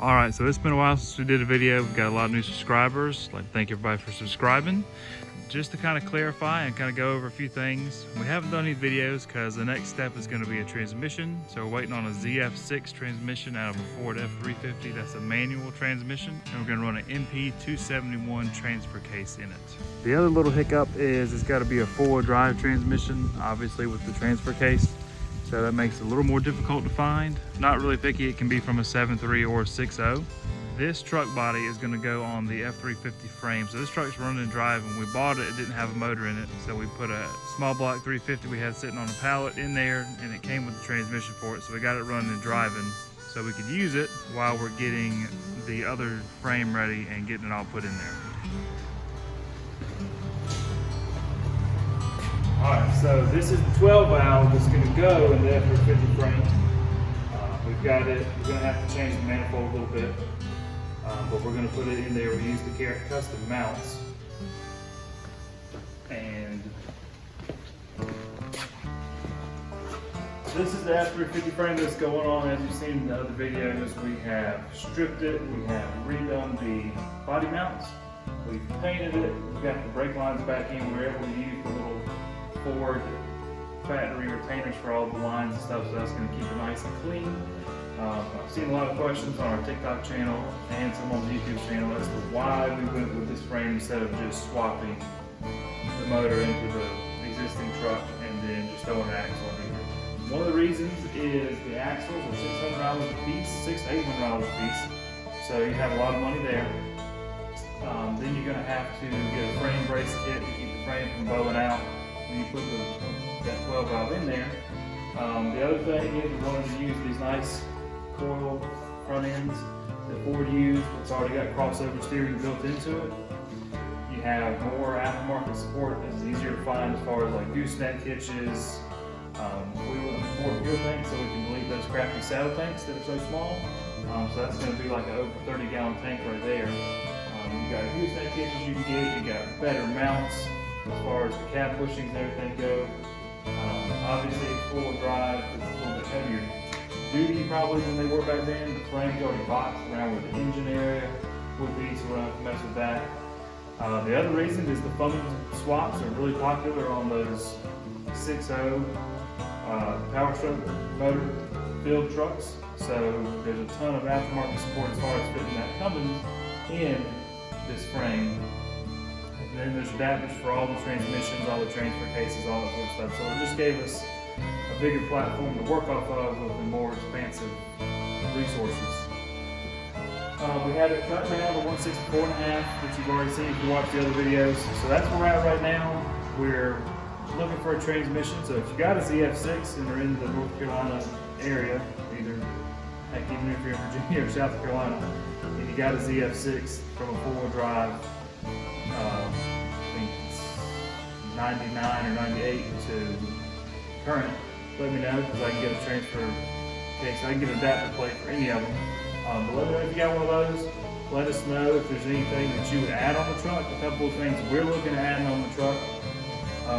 All right, so it's been a while since we did a video. We've got a lot of new subscribers. I'd like to thank everybody for subscribing. Just to kind of clarify and kind of go over a few things, we haven't done any videos because the next step is going to be a transmission. So we're waiting on a ZF6 transmission out of a Ford F350. That's a manual transmission, and we're going to run an MP271 transfer case in it. The other little hiccup is it's got to be a four-wheel drive transmission, obviously with the transfer case. So that makes it a little more difficult to find. Not really picky, it can be from a 7.3 or a 6.0. This truck body is going to go on the F350 frame. So this truck's running and driving. When we bought it, it didn't have a motor in it. So we put a small block 350 we had sitting on a pallet in there, and it came with the transmission for it. So we got it running and driving so we could use it while we're getting the other frame ready and getting it all put in there. All right, so this is the 12 valve that's going to go in the F350 frame. We've got it, we're going to have to change the manifold a little bit. But we're going to put it in there. We use the custom mounts, and this is the F350 frame that's going on. As you've seen in the other videos, we have stripped it, we have redone the body mounts, we've painted it, we've got the brake lines back in. We were able to use the little Ford factory retainers for all the lines and stuff, so that's going to keep it nice and clean. I've seen a lot of questions on our TikTok channel and some on the YouTube channel as to why we went with this frame instead of just swapping the motor into the existing truck and then just throwing an axle underneath it. One of the reasons is the axles are $600 a piece, $600 to $800 a piece, so you have a lot of money there. Then you're going to have to get a frame brace kit to keep the frame from bowing out when you put that 12 valve in there. The other thing is we wanted to use these nice coil front ends that Ford used. It's already got crossover steering built into it. You have more aftermarket support. It's easier to find as far as like gooseneck hitches. We went with Ford fuel tanks so we can delete those crappy saddle tanks that are so small. So that's going to be like an over 30-gallon tank right there. You got gooseneck hitches you can get. You got better mounts as far as the cab bushings and everything go. Obviously, four-wheel drive is a little bit heavier duty probably than they were back then. The frame's already boxed around where the engine area would be, so we don't have to mess with that. The other reason is the foam swaps are really popular on those 6.0 power stroke motor filled trucks. So there's a ton of aftermarket support as far as fitting that Cummins in this frame. And then there's adapters for all the transmissions, all the transfer cases, all that sort of stuff. So it just gave us a bigger platform to work off of with the more expansive resources. We had it cut down to 164.5, which you've already seen if you watched the other videos. So that's where we're at right now. We're looking for a transmission. So if you got a ZF6 and are in the North Carolina area, either heck, even if you're in Virginia or South Carolina, and you got a ZF6 from a four-wheel drive, I think it's 99 or 98 to current, let me know because I can get a transfer case. I can get an adapter plate for any of them. But let me know if you got one of those. Let us know if there's anything that you would add on the truck. A couple of things we're looking at adding on the truck.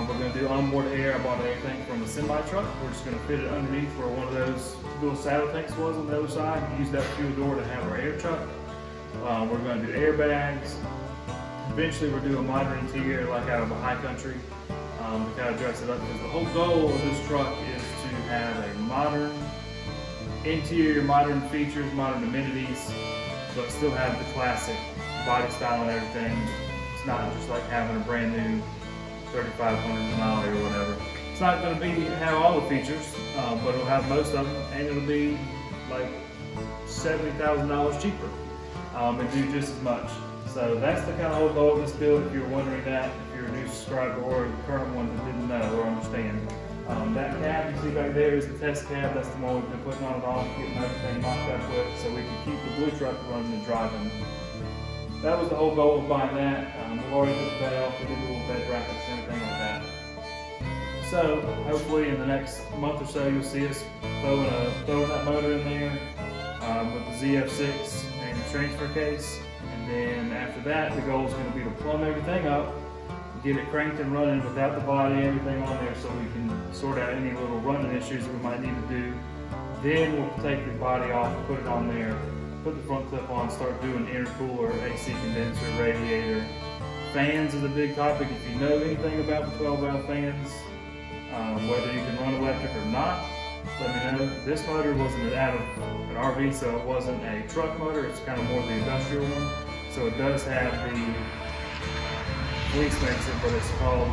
We're going to do onboard air. I bought everything from a semi-truck. We're just going to fit it underneath where one of those little saddle tanks was on the other side. Use that fuel door to have our air truck. We're going to do airbags. Eventually we're doing modern interior like out of the high country to kind of dress it up, because the whole goal of this truck is to have a modern interior, modern features, modern amenities, but still have the classic body style and everything. It's not just like having a brand new 3500 Denali or whatever. It's not going to have all the features, but it'll have most of them, and it'll be like $70,000 cheaper and do just as much. So that's the kind of whole goal of this build, if you're wondering that, if you're a new subscriber or a current one that didn't know or understand. That cab you see back there is the test cab. That's the one we've been putting on and off, getting everything mocked up with, so we can keep the blue truck running and driving. That was the whole goal of buying that. We've already put the bed off, we did the little bed brackets and everything like that. So hopefully in the next month or so you'll see us throwing that motor in there with the ZF6 and the transfer case. And then after that, the goal is going to be to plumb everything up, get it cranked and running without the body, everything on there, so we can sort out any little running issues that we might need to do. Then we'll take the body off, put it on there, put the front clip on, start doing intercooler, AC condenser, radiator. Fans is a big topic. If you know anything about the 12 valve fans, whether you can run electric or not, let me know. This motor wasn't out of an RV, so it wasn't a truck motor. It's kind of more the industrial one. So it does have the, police makes it, but it's called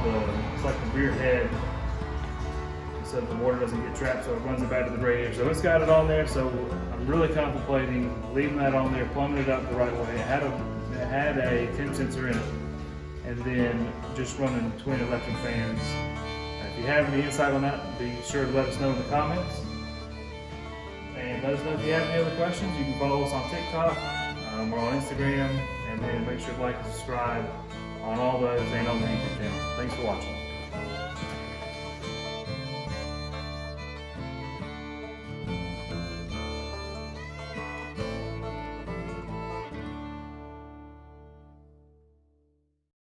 it's like the rear head, so the water doesn't get trapped, so it runs it back to the radiator. So it's got it on there, so I'm really contemplating leaving that on there, plumbing it up the right way. It had a temp sensor in it, and then just running twin electric fans. If you have any insight on that, be sure to let us know in the comments. And let us know if you have any other questions. You can follow us on TikTok, we're on Instagram, and then make sure to like and subscribe on all those and on the YouTube channel. Thanks for watching.